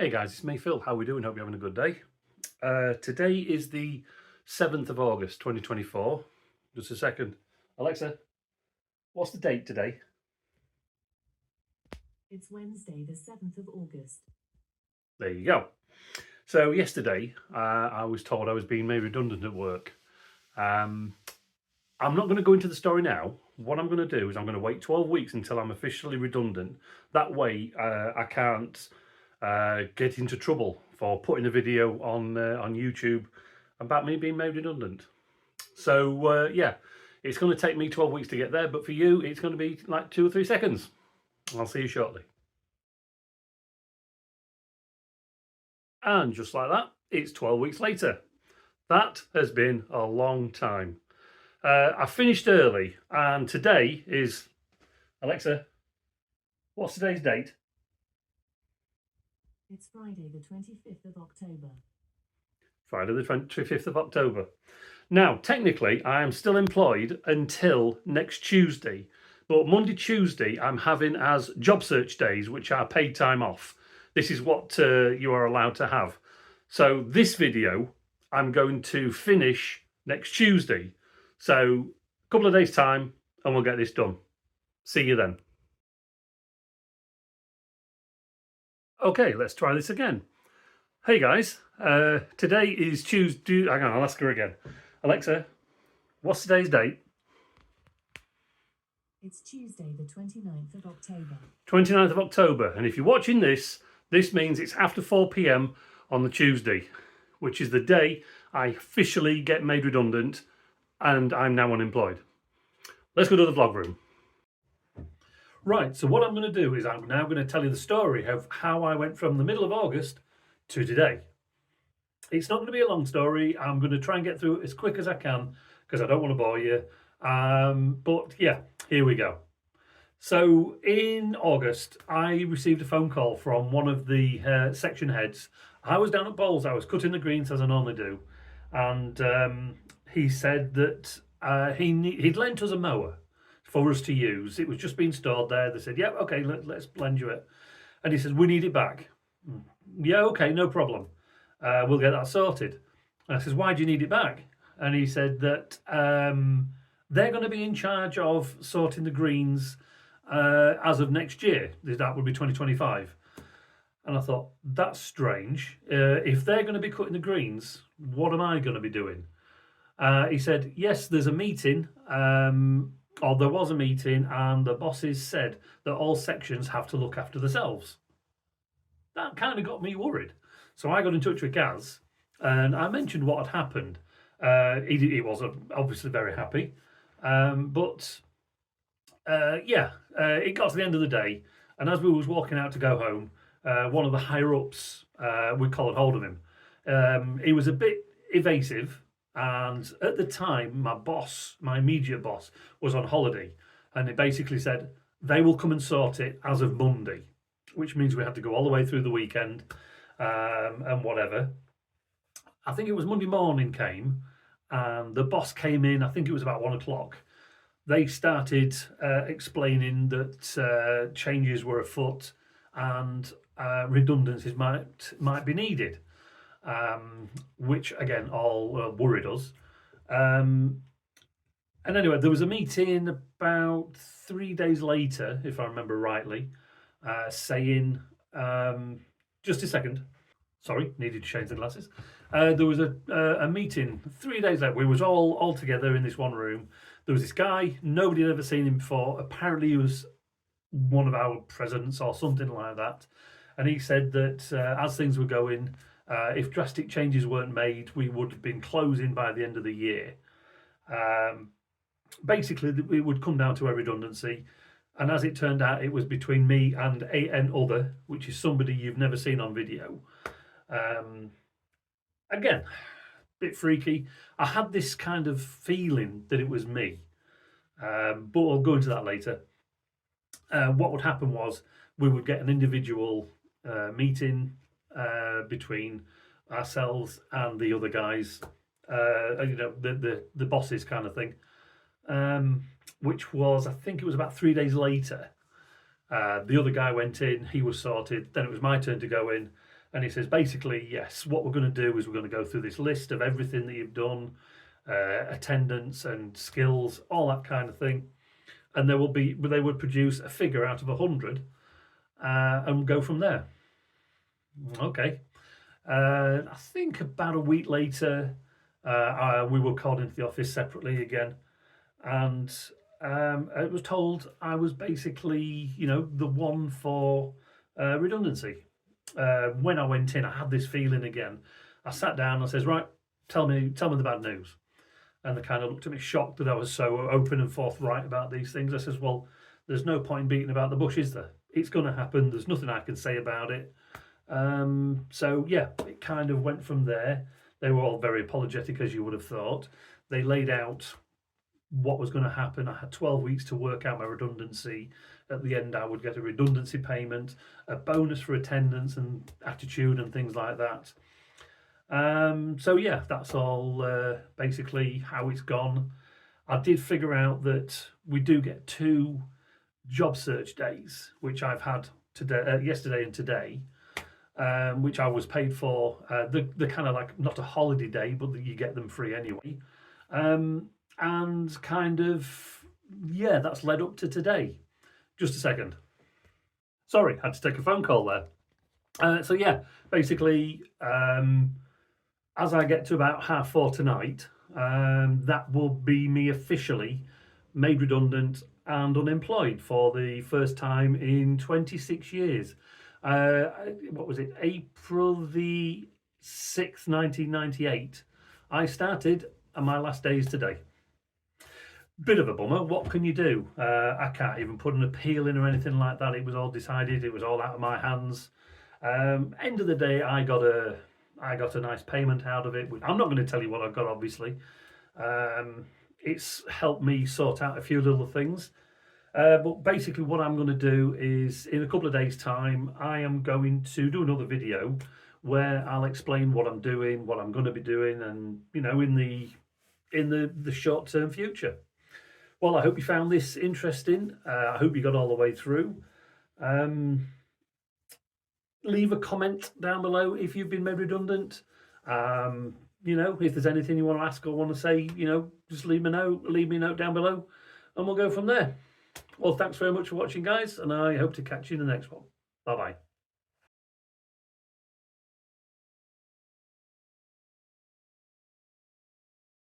Hey guys, it's me, Phil. How are we doing? Hope you're having a good day. Today is the 7th of August, 2024. Just a second. Alexa, what's the date today? It's Wednesday, the 7th of August. There you go. So yesterday, I was told I was being made redundant at work. I'm not going to go into the story now. What I'm going to do is I'm going to wait 12 weeks until I'm officially redundant. That way, I can't get into trouble for putting a video on YouTube about me being made redundant. So yeah, it's going to take me 12 weeks to get there, but for you, it's going to be like 2 or 3 seconds. I'll see you shortly. And just like that, it's 12 weeks later. That has been a long time. I finished early, and today is, Alexa, what's today's date? It's Friday, the 25th of October. Friday the 25th of October. Now, technically, I am still employed until next Tuesday, but Monday, Tuesday, I'm having as job search days, which are paid time off. This is what you are allowed to have. So this video, I'm going to finish next Tuesday. So a couple of days time and we'll get this done. See you then. Okay, let's try this again. Hey guys, today is Tuesday. Hang on, I'll ask her again. Alexa, what's today's date? It's Tuesday, the 29th of October. 29th of October. And if you're watching this, this means it's after 4 p.m. on the Tuesday, which is the day I officially get made redundant and I'm now unemployed. Let's go to the vlog room. Right, so what I'm going to do is I'm now going to tell you the story of how I went from the middle of August to today. It's not going to be a long story. I'm going to try and get through it as quick as I can because I don't want to bore you. But yeah, here we go. So in August, I received a phone call from one of the section heads. I was down at Bowls. I was cutting the greens as I normally do. And he said that he'd lent us a mower for us to use. It was just being stored there. They said, yeah, okay, let's lend you it. And he said, we need it back. Yeah, okay, no problem. We'll get that sorted. And I says, why do you need it back? And he said that they're going to be in charge of sorting the greens as of next year. That would be 2025. And I thought, that's strange. If they're going to be cutting the greens, what am I going to be doing? He said, yes, there's a meeting, or there was a meeting, and the bosses said that all sections have to look after themselves. That kind of got me worried. So I got in touch with Gaz, and I mentioned what had happened. He was obviously very happy. But it got to the end of the day, and as we was walking out to go home, one of the higher ups, we collared hold of him. He was a bit evasive, and at the time, my immediate boss, was on holiday, and he basically said they will come and sort it as of Monday, which means we had to go all the way through the weekend and whatever. I think it was Monday morning came, and the boss came in. I think it was about 1 o'clock. They started explaining that changes were afoot and redundancies might be needed, which again all worried us. And anyway, there was a meeting about 3 days later, if I remember rightly, saying, just a second. Sorry, needed to change the glasses. There was a meeting 3 days later. We was all together in this one room. There was this guy, nobody had ever seen him before. Apparently he was one of our presidents or something like that. And he said that as things were going, if drastic changes weren't made, we would have been closing by the end of the year. Basically, it would come down to a redundancy. And as it turned out, it was between me and an other, which is somebody you've never seen on video. Again, bit freaky. I had this kind of feeling that it was me, but I'll go into that later. What would happen was we would get an individual meeting between ourselves and the other guys, the bosses kind of thing, which was, I think it was about 3 days later. The other guy went in, he was sorted, then it was my turn to go in, And he says, basically, yes, what we're going to do is we're going to go through this list of everything that you've done, attendance and skills, all that kind of thing. And they would produce a figure out of 100 and go from there. Okay. I think about a week later, we were called into the office separately again, and I was told I was basically, the one for redundancy. When I went in, I had this feeling again. I sat down and I says, right, tell me the bad news. And they kind of looked at me shocked that I was so open and forthright about these things. I says, well, there's no point in beating about the bush, is there? It's going to happen. There's nothing I can say about it. So yeah, it kind of went from there. They were all very apologetic, as you would have thought. They laid out what was going to happen. I had 12 weeks to work out my redundancy. At the end, I would get a redundancy payment, a bonus for attendance and attitude and things like that. So yeah, that's all basically how it's gone. I did figure out that we do get 2 job search days, which I've had today, yesterday and today, which I was paid for. The kind of like not a holiday day, but you get them free anyway. And kind of, yeah, that's led up to today. Just a second. Sorry, had to take a phone call there. So yeah, basically, as I get to about 4:30 tonight, that will be me officially made redundant and unemployed for the first time in 26 years. What was it? April the 6th, 1998. I started, and my last day is today. Bit of a bummer. What can you do? I can't even put an appeal in or anything like that. It was all decided. It was all out of my hands. End of the day, I got a nice payment out of it. I'm not going to tell you what I got, obviously. It's helped me sort out a few little things. But basically what I'm going to do is, in a couple of days' time, I am going to do another video where I'll explain what I'm doing, what I'm going to be doing, and in the short-term future. Well, I hope you found this interesting. I hope you got all the way through. Leave a comment down below if you've been made redundant. If there's anything you want to ask or want to say, just leave me a note down below, and we'll go from there. Well, thanks very much for watching, guys, and I hope to catch you in the next one. Bye-bye.